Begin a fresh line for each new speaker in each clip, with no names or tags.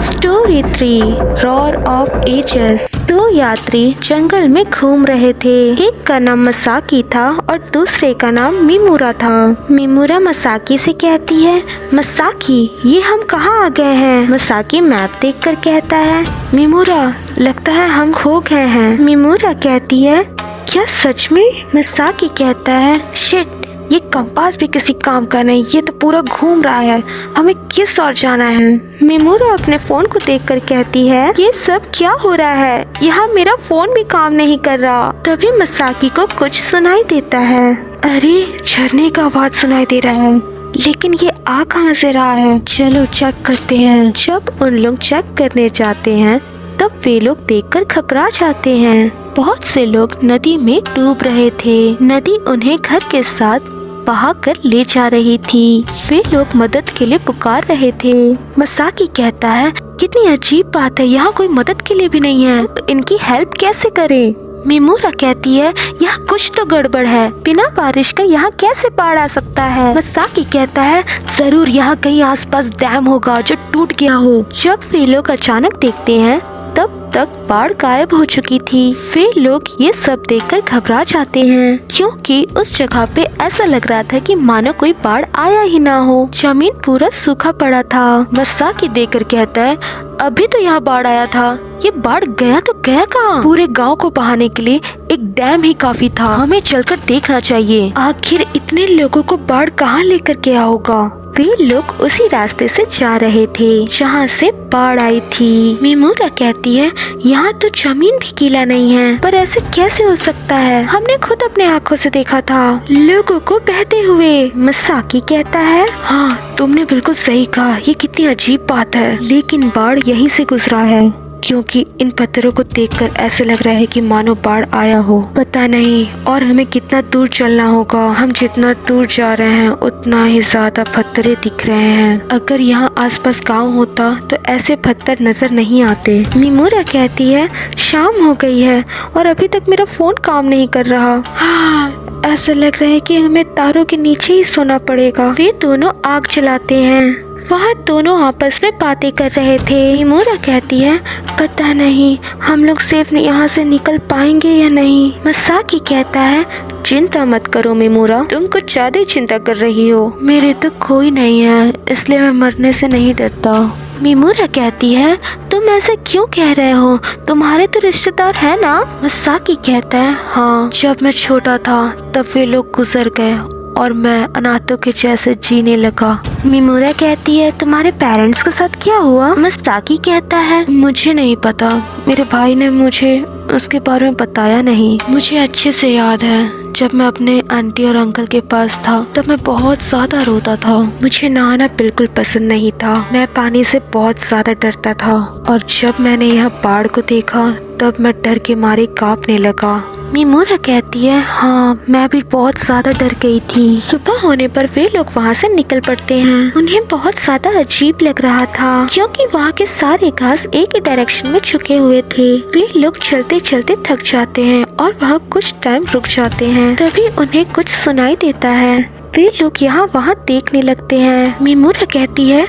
Story 3 roar of edges. दो यात्री जंगल में घूम रहे थे। एक का नाम मसाकी था और दूसरे का नाम मिमुरा था। मिमुरा मसाकी से कहती है, मसाकी ये हम कहाँ आ गए हैं? मसाकी मैप देखकर कहता है, मिमुरा लगता है हम खो गए हैं। मिमुरा कहती है, क्या सच में? मसाकी कहता है, शिट ये कंपास भी किसी काम का नहीं, ये तो पूरा घूम रहा है, हमें किस ओर जाना है? मिमुरा अपने फोन को देखकर कहती है, ये सब क्या हो रहा है? यहाँ मेरा फोन भी काम नहीं कर रहा। तभी मसाकी को कुछ सुनाई देता है। अरे झरने का आवाज सुनाई दे रहा है, लेकिन ये आ कहाँ से रहा है? चलो चेक करते हैं। जब उन लोग चेक करने जाते हैं तब वे लोग देखकर घबरा जाते हैं। बहुत से लोग नदी में डूब रहे थे। नदी उन्हें घर के साथ बहा कर ले जा रही थी। वे लोग मदद के लिए पुकार रहे थे। मसाकी कहता है, कितनी अजीब बात है, यहाँ कोई मदद के लिए भी नहीं है, इनकी हेल्प कैसे करें? मिमुरा कहती है, यहाँ कुछ तो गड़बड़ है, बिना बारिश का यहाँ कैसे बाढ़ आ सकता है? मसाकी कहता है, जरूर यहाँ कहीं आसपास डैम होगा जो टूट गया हो। जब वे लोग अचानक देखते हैं तब तक बाढ़ गायब हो चुकी थी। वे लोग ये सब देखकर घबरा जाते हैं, क्योंकि उस जगह पे ऐसा लग रहा था कि मानो कोई बाढ़ आया ही ना हो। जमीन पूरा सूखा पड़ा था। मसाकी देखकर कहता है, अभी तो यहाँ बाढ़ आया था, ये बाढ़ गया तो गया कहाँ? पूरे गांव को बहाने के लिए एक डैम ही काफी था, हमें चलकर देखना चाहिए। आखिर इतने लोगों को बाढ़ कहाँ लेकर गया होगा? वे लोग उसी रास्ते से जा रहे थे जहाँ से बाढ़ आई थी। मिमुरा कहती है, यहाँ तो जमीन भी गीला नहीं है, पर ऐसे कैसे हो सकता है? हमने खुद अपने आँखों से देखा था लोगों को बहते हुए। मसाकी कहता है, हाँ तुमने बिल्कुल सही कहा, ये कितनी अजीब बात है, लेकिन बाढ़ यहीं से गुजरा है, क्योंकि इन पत्थरों को देखकर ऐसे लग रहा है कि मानो बाढ़ आया हो। पता नहीं और हमें कितना दूर चलना होगा। हम जितना दूर जा रहे हैं उतना ही ज्यादा पत्थरे दिख रहे हैं। अगर यहाँ आसपास गांव होता तो ऐसे पत्थर नजर नहीं आते। मिमुरा कहती है, शाम हो गई है और अभी तक मेरा फोन काम नहीं कर रहा। हाँ, ऐसा लग रहा है कि हमें तारों के नीचे ही सोना पड़ेगा। वे दोनों आग जलाते हैं। वह दोनों आपस में बातें कर रहे थे। मिमुरा कहती है, पता नहीं हम लोग सेफ यहाँ से निकल पाएंगे या नहीं। मसाकी कहता है, चिंता मत करो मिमुरा, तुम कुछ ज्यादा ही चिंता कर रही हो। मेरे तो कोई नहीं है, इसलिए मैं मरने से नहीं डरता। मिमुरा कहती है, तुम ऐसे क्यों कह रहे हो? तुम्हारे तो रिश्तेदार है ना? मसाकी कहता है, हाँ जब मैं छोटा था तब वे लोग गुजर गए और मैं अनाथों के जैसे जीने लगा। मिमुरा कहती है, तुम्हारे पेरेंट्स के साथ क्या हुआ? मसाकी कहता है, मुझे नहीं पता, मेरे भाई ने मुझे उसके बारे में बताया नहीं। मुझे अच्छे से याद है जब मैं अपने आंटी और अंकल के पास था तब मैं बहुत ज्यादा रोता था। मुझे नहाना बिल्कुल पसंद नहीं था, मैं पानी से बहुत ज्यादा डरता था और जब मैंने यह बाढ़ को देखा तब मैं डर के मारे कांपने लगा। मिमुरा कहती है, हाँ मैं भी बहुत ज्यादा डर गई थी। सुबह होने पर वे लोग वहाँ से निकल पड़ते हैं। उन्हें बहुत ज्यादा अजीब लग रहा था, क्योंकि वहाँ के सारे घास एक ही डायरेक्शन में झुके हुए थे। वे लोग चलते चलते थक जाते हैं और वहाँ कुछ टाइम रुक जाते हैं। तभी उन्हें कुछ सुनाई देता है। वे लोग यहाँ वहाँ देखने लगते हैं। मिमुरा कहती है,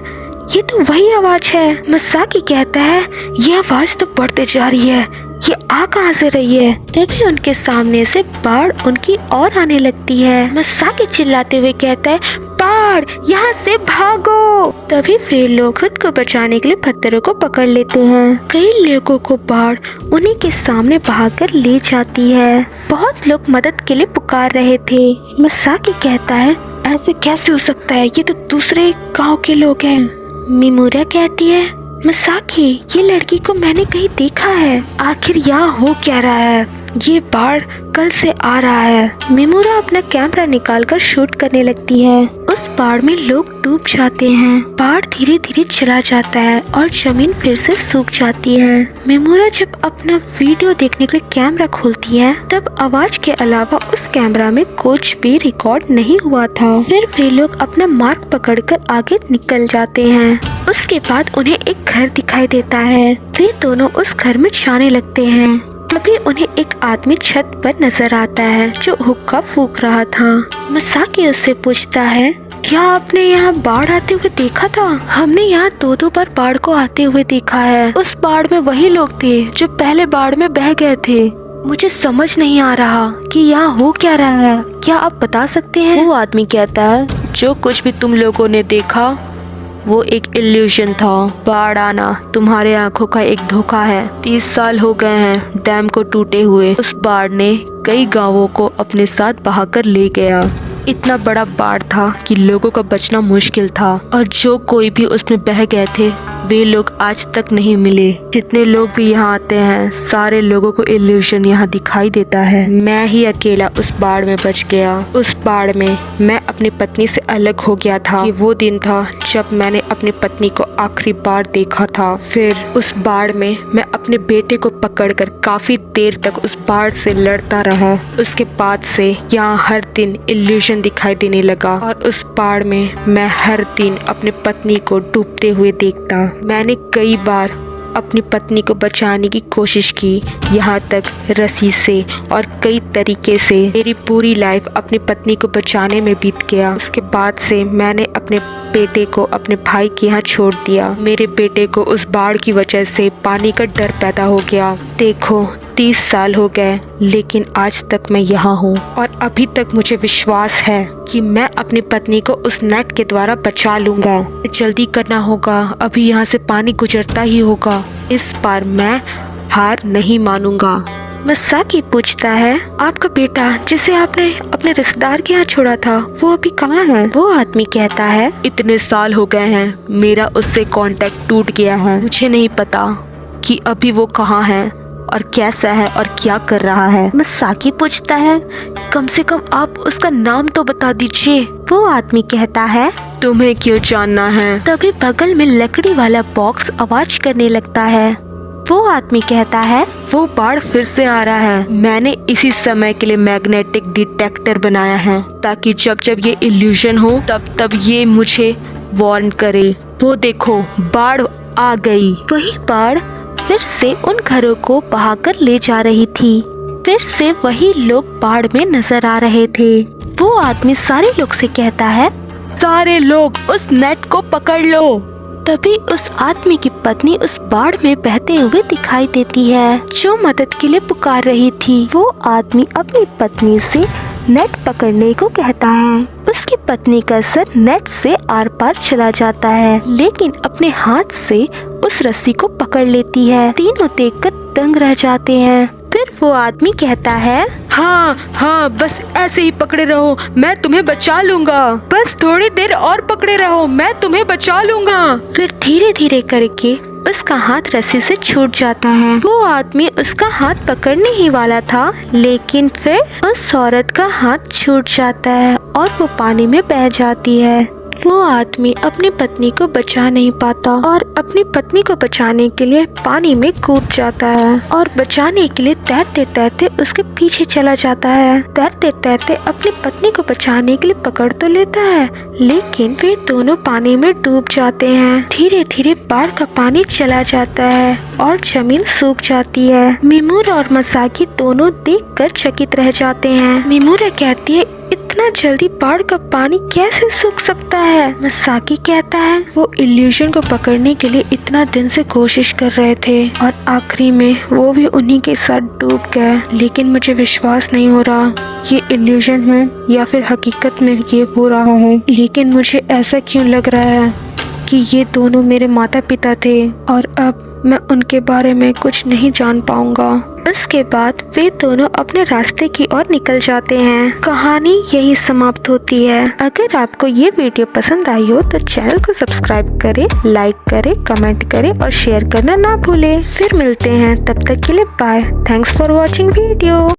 ये तो वही आवाज है। मसाकी कहता है, ये आवाज तो बढ़ते जा रही है, ये आ कहाँ से रही है? तभी उनके सामने से बाढ़ उनकी ओर आने लगती है। मसाकी चिल्लाते हुए कहता है, बाढ़, यहाँ से भागो। तभी वे लोग खुद को बचाने के लिए पत्थरों को पकड़ लेते हैं। कई लोगों को बाढ़ उन्हीं के सामने बहाकर ले जाती है। बहुत लोग मदद के लिए पुकार रहे थे। मसाकी कहता है, ऐसे कैसे हो सकता है, ये तो दूसरे गाँव के लोग हैं। मिमुरा कहती है, मसाकी ये लड़की को मैंने कहीं देखा है, आखिर यहाँ हो क्या रहा है? ये बाढ़ कल से आ रहा है। मिमुरा अपना कैमरा निकालकर शूट करने लगती है। उस बाढ़ में लोग डूब जाते हैं। बाढ़ धीरे धीरे चला जाता है और जमीन फिर से सूख जाती है। मिमुरा जब अपना वीडियो देखने के लिए कैमरा खोलती है तब आवाज के अलावा उस कैमरा में कुछ भी रिकॉर्ड नहीं हुआ था। फिर वे लोग अपना मार्ग पकड़कर आगे निकल जाते हैं। उसके बाद उन्हें एक घर दिखाई देता है। वे दोनों उस घर में जाने लगते हैं। तभी उन्हें एक आदमी छत पर नजर आता है जो हुक्का फूंक रहा था। मसाकी उससे पूछता है, क्या आपने यहाँ बाढ़ आते हुए देखा था? हमने यहाँ दो बार बाढ़ को आते हुए देखा है। उस बाढ़ में वही लोग थे जो पहले बाढ़ में बह गए थे। मुझे समझ नहीं आ रहा कि यहाँ हो क्या रहा है। क्या आप बता सकते हैं?
वो आदमी कहता है, जो कुछ भी तुम लोगों ने देखा वो एक इल्यूजन था। बाढ़ आना तुम्हारे आंखों का एक धोखा है। 30 साल हो गए हैं डैम को टूटे हुए। उस बाढ़ ने कई गांवों को अपने साथ बहाकर ले गया। इतना बड़ा बाढ़ था कि लोगों का बचना मुश्किल था, और जो कोई भी उसमें बह गए थे वे लोग आज तक नहीं मिले। जितने लोग भी यहाँ आते हैं सारे लोगों को इल्यूजन यहाँ दिखाई देता है। मैं ही अकेला उस बाढ़ में बच गया। उस बाढ़ में मैं अपनी पत्नी से अलग हो गया था। ये वो दिन था जब मैंने अपनी पत्नी को आखिरी बार देखा था। फिर उस बाढ़ में मैं अपने बेटे को पकड़कर काफी देर तक उस बाढ़ से लड़ता रहा। उसके बाद से यहाँ हर दिन इल्यूजन दिखाई देने लगा, और उस बाढ़ में मैं हर दिन अपनी पत्नी को डूबते हुए देखता। मैंने कई बार अपनी पत्नी को बचाने की कोशिश की, यहाँ तक रस्सी से और कई तरीके से। मेरी पूरी लाइफ अपनी पत्नी को बचाने में बीत गया। उसके बाद से मैंने अपने बेटे को अपने भाई के यहाँ छोड़ दिया। मेरे बेटे को उस बाढ़ की वजह से पानी का डर पैदा हो गया। देखो 30 साल हो गए, लेकिन आज तक मैं यहाँ हूँ, और अभी तक मुझे विश्वास है कि मैं अपनी पत्नी को उस नेट के द्वारा बचा लूँगा। जल्दी करना होगा, अभी यहाँ से पानी गुजरता ही होगा। इस बार मैं हार नहीं मानूंगा। मसाकी पूछता है, आपका बेटा जिसे आपने अपने रिश्तेदार के यहाँ छोड़ा था वो अभी कहाँ है? वो आदमी कहता है, इतने साल हो गए हैं मेरा उससे कांटेक्ट टूट गया है। मुझे नहीं पता कि अभी वो कहाँ है और कैसा है और क्या कर रहा है।
मसाकी पूछता है, कम से कम आप उसका नाम तो बता दीजिए। वो आदमी कहता है,
तुम्हें क्यों जानना है?
तभी बगल में लकड़ी वाला बॉक्स आवाज करने लगता है। वो आदमी कहता है,
वो बाढ़ फिर से आ रहा है। मैंने इसी समय के लिए मैग्नेटिक डिटेक्टर बनाया है, ताकि जब जब ये इल्यूजन हो तब ये मुझे वार्न करे। वो देखो बाढ़ आ गई।
वही बाढ़ फिर से उन घरों को बहाकर ले जा रही थी। फिर से वही लोग बाढ़ में नजर आ रहे थे। वो आदमी सारे लोग से कहता है,
सारे लोग उस नेट को पकड़ लो।
तभी उस आदमी की पत्नी उस बाढ़ में बहते हुए दिखाई देती है, जो मदद के लिए पुकार रही थी। वो आदमी अपनी पत्नी से नेट पकड़ने को कहता है। उसकी पत्नी का सर नेट से आर पार चला जाता है, लेकिन अपने हाथ से उस रस्सी को पकड़ लेती है। तीनों देखकर दंग रह जाते हैं। फिर वो आदमी कहता है,
हाँ बस ऐसे ही पकड़े रहो, मैं तुम्हें बचा लूंगा। बस थोड़ी देर और पकड़े रहो, मैं तुम्हें बचा लूंगा।
फिर धीरे धीरे करके उसका हाथ रस्सी से छूट जाता है। वो आदमी उसका हाथ पकड़ने ही वाला था, लेकिन फिर उस औरत का हाथ छूट जाता है और वो पानी में बह जाती है। वो आदमी अपनी पत्नी को बचा नहीं पाता और अपनी पत्नी को बचाने के लिए पानी में कूद जाता है, और बचाने के लिए तैरते तैरते उसके पीछे चला जाता है। तैरते तैरते अपनी पत्नी को बचाने के लिए पकड़ तो लेता है, लेकिन वे दोनों पानी में डूब जाते हैं। धीरे धीरे बाढ़ का पानी चला जाता है और जमीन सूख जाती है। मिमुरा और मसाकी दोनों देखकर चकित रह जाते हैं। मिमुरा कहती है, इतना जल्दी बाढ़ का पानी कैसे सूख सकता है? मसाकी कहता है, वो इल्यूजन को पकड़ने के लिए इतना दिन से कोशिश कर रहे थे, और आखिरी में वो भी उन्हीं के साथ डूब गए। लेकिन मुझे विश्वास नहीं हो रहा ये इल्यूजन है या फिर हकीकत में ये हो रहा है। लेकिन मुझे ऐसा क्यों लग रहा है कि ये दोनों मेरे माता पिता थे, और अब मैं उनके बारे में कुछ नहीं जान पाऊंगा। इसके बाद वे दोनों अपने रास्ते की ओर निकल जाते हैं। कहानी यही समाप्त होती है। अगर आपको ये वीडियो पसंद आई हो तो चैनल को सब्सक्राइब करें, लाइक करें, कमेंट करें और शेयर करना ना भूलें। फिर मिलते हैं, तब तक के लिए bye. Thanks for watching video.